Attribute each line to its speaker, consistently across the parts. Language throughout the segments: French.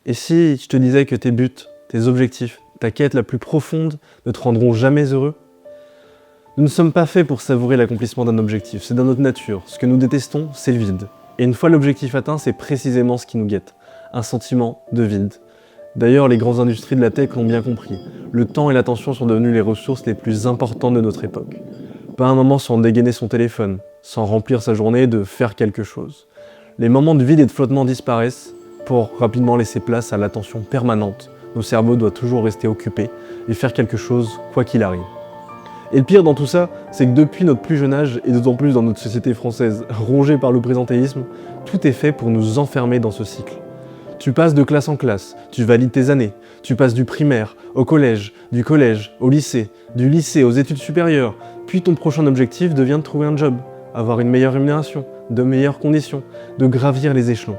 Speaker 1: Et si je te disais que tes buts, tes objectifs, ta quête la plus profonde ne te rendront jamais heureux? Nous ne sommes pas faits pour savourer l'accomplissement d'un objectif, c'est dans notre nature. Ce que nous détestons, c'est le vide. Et une fois l'objectif atteint, c'est précisément ce qui nous guette. Un sentiment de vide. D'ailleurs, les grandes industries de la tech l'ont bien compris. Le temps et l'attention sont devenus les ressources les plus importantes de notre époque. Pas un moment sans dégainer son téléphone, sans remplir sa journée de faire quelque chose. Les moments de vide et de flottement disparaissent pour rapidement laisser place à l'attention permanente. Nos cerveaux doivent toujours rester occupés et faire quelque chose quoi qu'il arrive. Et le pire dans tout ça, c'est que depuis notre plus jeune âge, et d'autant plus dans notre société française rongée par le présentéisme, tout est fait pour nous enfermer dans ce cycle. Tu passes de classe en classe, tu valides tes années, tu passes du primaire au collège, du collège au lycée, du lycée aux études supérieures, puis ton prochain objectif devient de trouver un job, avoir une meilleure rémunération, de meilleures conditions, de gravir les échelons.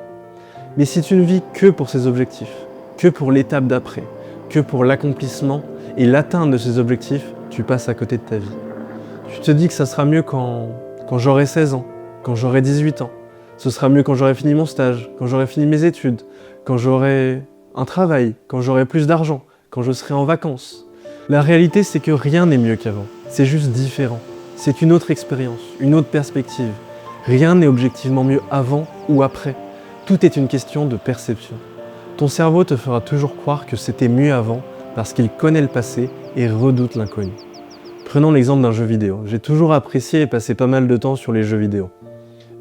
Speaker 1: Mais si tu ne vis que pour ces objectifs, que pour l'étape d'après, que pour l'accomplissement et l'atteinte de ces objectifs, tu passes à côté de ta vie. Tu te dis que ça sera mieux quand j'aurai 16 ans, quand j'aurai 18 ans. Ce sera mieux quand j'aurai fini mon stage, quand j'aurai fini mes études, quand j'aurai un travail, quand j'aurai plus d'argent, quand je serai en vacances. La réalité, c'est que rien n'est mieux qu'avant. C'est juste différent. C'est une autre expérience, une autre perspective. Rien n'est objectivement mieux avant ou après. Tout est une question de perception. Ton cerveau te fera toujours croire que c'était mieux avant parce qu'il connaît le passé et redoute l'inconnu. Prenons l'exemple d'un jeu vidéo. J'ai toujours apprécié et passé pas mal de temps sur les jeux vidéo.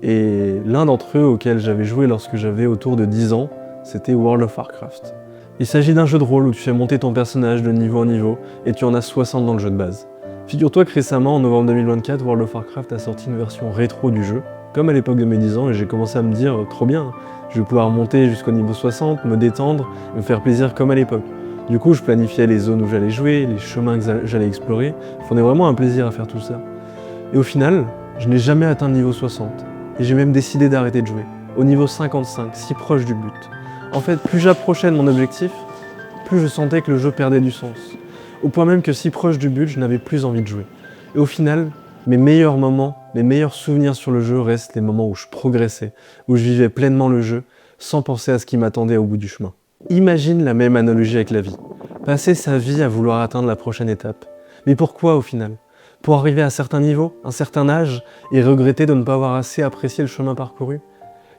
Speaker 1: Et l'un d'entre eux auxquels j'avais joué lorsque j'avais autour de 10 ans, c'était World of Warcraft. Il s'agit d'un jeu de rôle où tu fais monter ton personnage de niveau en niveau et tu en as 60 dans le jeu de base. Figure-toi que récemment, en novembre 2024, World of Warcraft a sorti une version rétro du jeu, comme à l'époque de mes 10 ans, et j'ai commencé à me dire « trop bien, je vais pouvoir monter jusqu'au niveau 60, me détendre et me faire plaisir comme à l'époque ». Du coup, je planifiais les zones où j'allais jouer, les chemins que j'allais explorer. Il prenait vraiment un plaisir à faire tout ça. Et au final, je n'ai jamais atteint le niveau 60. Et j'ai même décidé d'arrêter de jouer. Au niveau 55, si proche du but. En fait, plus j'approchais de mon objectif, plus je sentais que le jeu perdait du sens. Au point même que si proche du but, je n'avais plus envie de jouer. Et au final, mes meilleurs moments, mes meilleurs souvenirs sur le jeu restent les moments où je progressais, où je vivais pleinement le jeu, sans penser à ce qui m'attendait au bout du chemin. Imagine la même analogie avec la vie. Passer sa vie à vouloir atteindre la prochaine étape. Mais pourquoi au final? Pour arriver à certains niveaux, un certain âge, et regretter de ne pas avoir assez apprécié le chemin parcouru?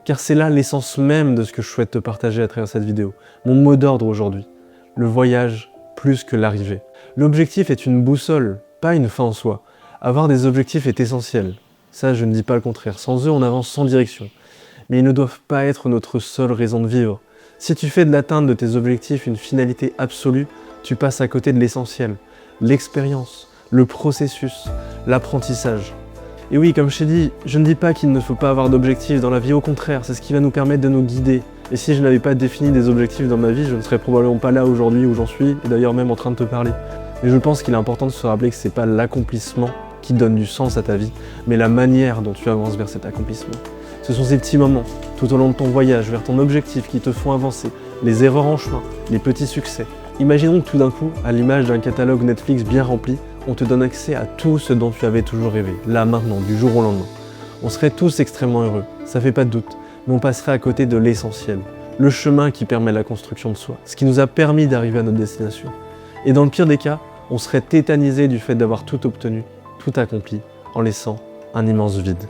Speaker 1: Car c'est là l'essence même de ce que je souhaite te partager à travers cette vidéo. Mon mot d'ordre aujourd'hui. Le voyage plus que l'arrivée. L'objectif est une boussole, pas une fin en soi. Avoir des objectifs est essentiel. Ça, je ne dis pas le contraire. Sans eux, on avance sans direction. Mais ils ne doivent pas être notre seule raison de vivre. Si tu fais de l'atteinte de tes objectifs une finalité absolue, tu passes à côté de l'essentiel, l'expérience, le processus, l'apprentissage. Et oui, comme je t'ai dit, je ne dis pas qu'il ne faut pas avoir d'objectifs dans la vie, au contraire, c'est ce qui va nous permettre de nous guider. Et si je n'avais pas défini des objectifs dans ma vie, je ne serais probablement pas là aujourd'hui où j'en suis, et d'ailleurs même en train de te parler. Mais je pense qu'il est important de se rappeler que c'est pas l'accomplissement qui donne du sens à ta vie, mais la manière dont tu avances vers cet accomplissement. Ce sont ces petits moments, tout au long de ton voyage vers ton objectif qui te font avancer, les erreurs en chemin, les petits succès. Imaginons que tout d'un coup, à l'image d'un catalogue Netflix bien rempli, on te donne accès à tout ce dont tu avais toujours rêvé, là, maintenant, du jour au lendemain. On serait tous extrêmement heureux, ça fait pas de doute, mais on passerait à côté de l'essentiel, le chemin qui permet la construction de soi, ce qui nous a permis d'arriver à notre destination. Et dans le pire des cas, on serait tétanisé du fait d'avoir tout obtenu, tout accompli, en laissant un immense vide.